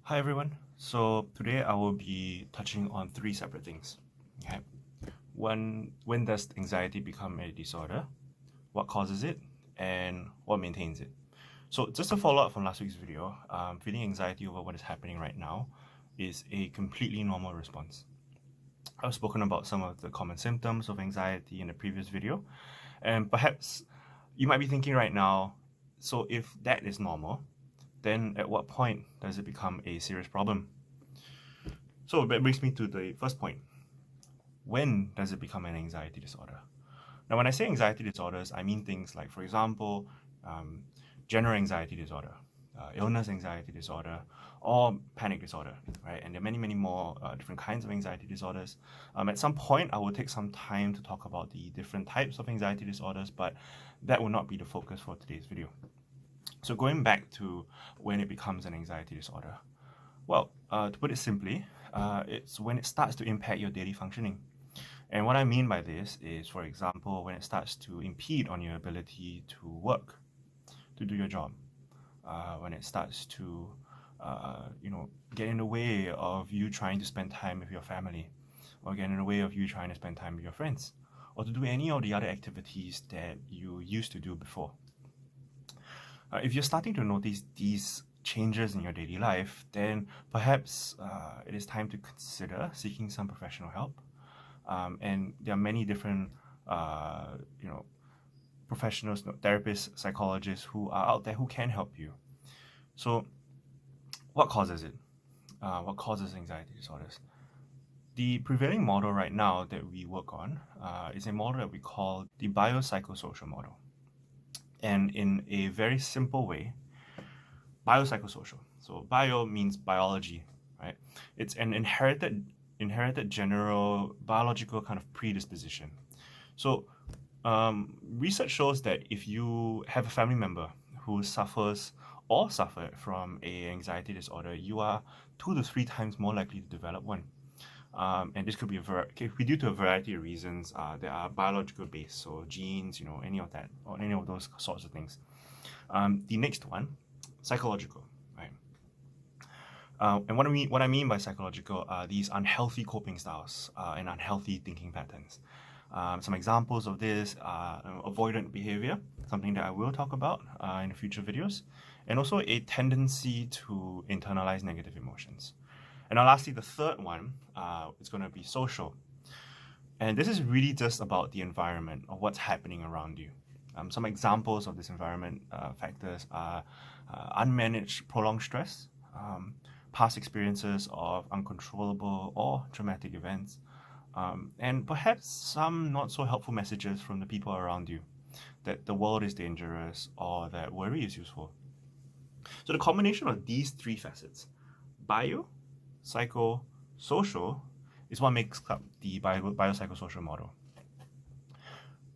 Hi everyone. So today I will be touching on three separate things. Okay. One, when does anxiety become a disorder? What causes it? And what maintains it? So just to follow up from last week's video, feeling anxiety over what is happening right now is a completely normal response. I've spoken about some of the common symptoms of anxiety in the previous video, and perhaps you might be thinking right now, so if that is normal, then at what point does it become a serious problem? So that brings me to the first point. When does it become an anxiety disorder? Now, when I say anxiety disorders, I mean things like, for example, um, general anxiety disorder, illness anxiety disorder, or panic disorder, right? And there are many, many more different kinds of anxiety disorders. At some point, I will take some time to talk about the different types of anxiety disorders, but that will not be the focus for today's video. So going back to when it becomes an anxiety disorder, well, to put it simply, it's when it starts to impact your daily functioning. And what I mean by this is, for example, when it starts to impede on your ability to work, to do your job, when it starts to, get in the way of you trying to spend time with your family, or get in the way of you trying to spend time with your friends, or to do any of the other activities that you used to do before. If you're starting to notice these changes in your daily life, then perhaps it is time to consider seeking some professional help. And there are many different, uh, you know, professionals, therapists, psychologists who are out there who can help you. So, what causes it? What causes anxiety disorders? The prevailing model right now that we work on is a model that we call the biopsychosocial model. And in a very simple way, biopsychosocial. So bio means biology, right? It's an inherited general biological kind of predisposition. So research shows that if you have a family member who suffers or suffered from a anxiety disorder, you are 2 to 3 times more likely to develop one. And this could be could be due to a variety of reasons. There are biological based, so genes, any of that, or any of those sorts of things. The next one, psychological, right? And what I mean by psychological are these unhealthy coping styles and unhealthy thinking patterns. Some examples of this are avoidant behavior, something that I will talk about in the future videos, and also a tendency to internalize negative emotions. And now, lastly, the third one is going to be social. And this is really just about the environment of what's happening around you. Some examples of this environment factors are unmanaged prolonged stress, past experiences of uncontrollable or traumatic events, and perhaps some not so helpful messages from the people around you that the world is dangerous or that worry is useful. So the combination of these three facets, bio, psycho, social, is what makes up the biopsychosocial model.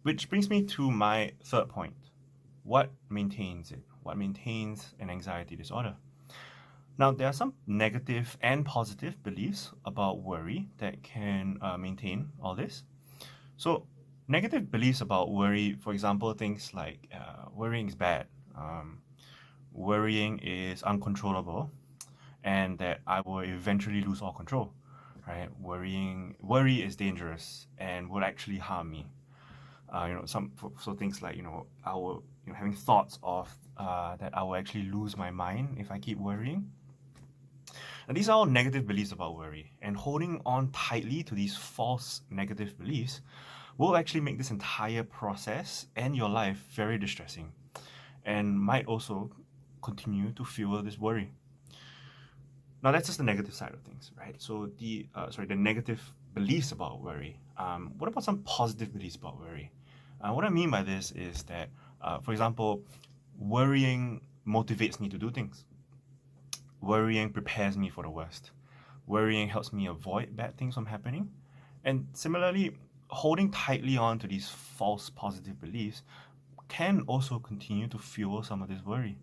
Which brings me to my third point. What maintains it? What maintains an anxiety disorder? Now, there are some negative and positive beliefs about worry that can maintain all this. So, negative beliefs about worry, for example, things like worrying is bad, um, worrying is uncontrollable, and that I will eventually lose all control. Right? Worry is dangerous and will actually harm me. So things like I will having thoughts of that I will actually lose my mind if I keep worrying. And these are all negative beliefs about worry, and holding on tightly to these false negative beliefs will actually make this entire process and your life very distressing, and might also continue to fuel this worry. Now that's just the negative side of things, right? So the negative beliefs about worry. What about some positive beliefs about worry? What I mean by this is that, for example, worrying motivates me to do things. Worrying prepares me for the worst. Worrying helps me avoid bad things from happening. And similarly, holding tightly on to these false positive beliefs can also continue to fuel some of this worry.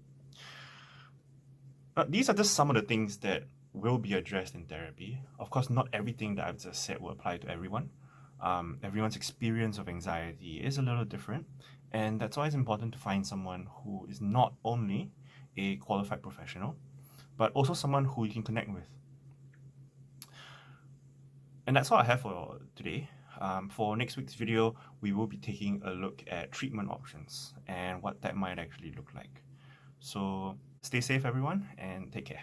These are just some of the things that will be addressed in therapy. Of course, not everything that I've just said will apply to everyone. Everyone's experience of anxiety is a little different, and that's why it's important to find someone who is not only a qualified professional, but also someone who you can connect with. And that's all I have for today. For next week's video, we will be taking a look at treatment options and what that might actually look like. So stay safe, everyone, and take care.